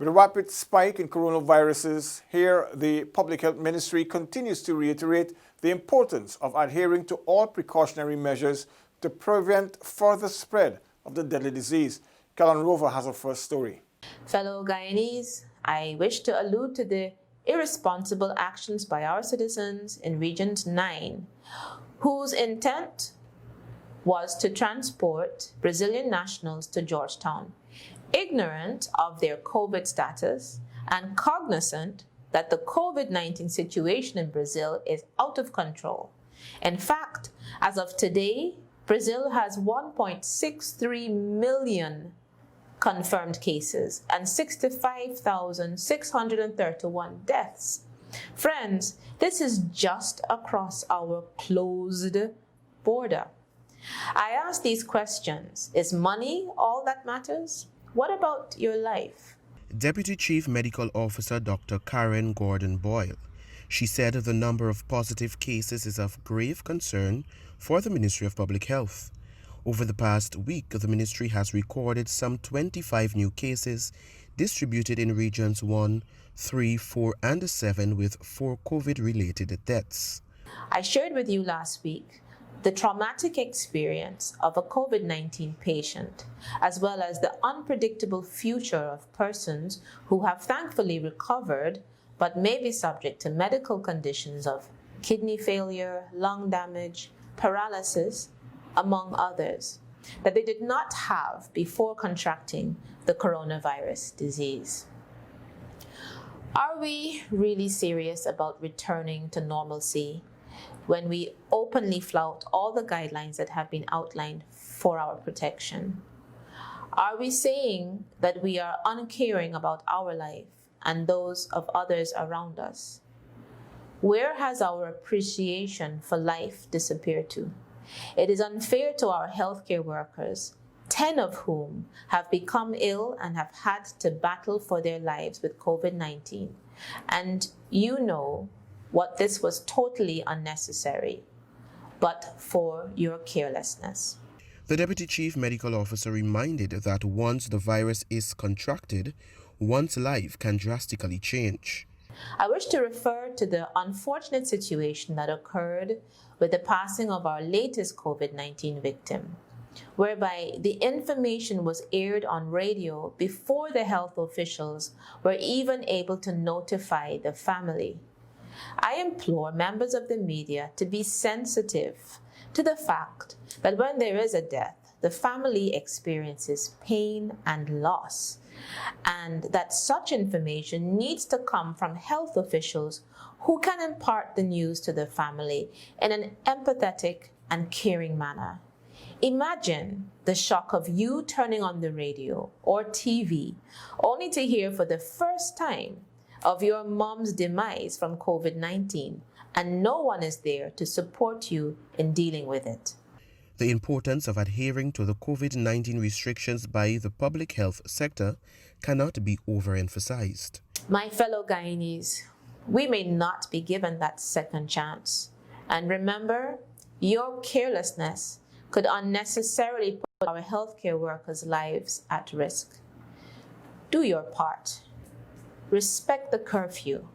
With a rapid spike in coronaviruses, here the Public Health Ministry continues to reiterate the importance of adhering to all precautionary measures to prevent further spread of the deadly disease. Callan Rover has our first story. Fellow Guyanese, I wish to allude to the irresponsible actions by our citizens in Region 9, whose intent was to transport Brazilian nationals to Georgetown, ignorant of their COVID status and cognizant that the COVID-19 situation in Brazil is out of control. In fact, as of today, Brazil has 1.63 million confirmed cases and 65,631 deaths. Friends, this is just across our closed border. I ask these questions. Is money all that matters? What about your life? Deputy Chief Medical Officer Dr. Karen Gordon Boyle. She said the number of positive cases is of grave concern for the Ministry of Public Health. Over the past week, the ministry has recorded some 25 new cases distributed in regions 1, 3, 4, and 7 with 4 COVID-related deaths. I shared with you last week the traumatic experience of a COVID-19 patient, as well as the unpredictable future of persons who have thankfully recovered but may be subject to medical conditions of kidney failure, lung damage, paralysis, among others, that they did not have before contracting the coronavirus disease. Are we really serious about returning to normalcy when we openly flout all the guidelines that have been outlined for our protection? Are we saying that we are uncaring about our life and those of others around us? Where has our appreciation for life disappeared to? It is unfair to our healthcare workers, 10 of whom have become ill and have had to battle for their lives with COVID-19. And you know what this was totally unnecessary, but for your carelessness. The Deputy Chief Medical Officer reminded that once the virus is contracted, one's life can drastically change. I wish to refer to the unfortunate situation that occurred with the passing of our latest COVID-19 victim, whereby the information was aired on radio before the health officials were even able to notify the family. I implore members of the media to be sensitive to the fact that when there is a death, the family experiences pain and loss, and that such information needs to come from health officials who can impart the news to the family in an empathetic and caring manner. Imagine the shock of you turning on the radio or TV only to hear for the first time of your mom's demise from COVID-19, and no one is there to support you in dealing with it. The importance of adhering to the COVID-19 restrictions by the public health sector cannot be overemphasized. My fellow Guyanese, we may not be given that second chance. And remember, your carelessness could unnecessarily put our healthcare workers' lives at risk. Do your part. Respect the curfew.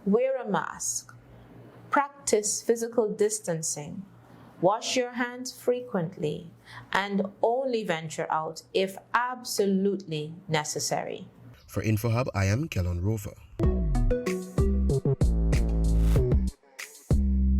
Wear a mask. Practice physical distancing. Wash your hands frequently and only venture out if absolutely necessary. For InfoHub, I am Callan Rover.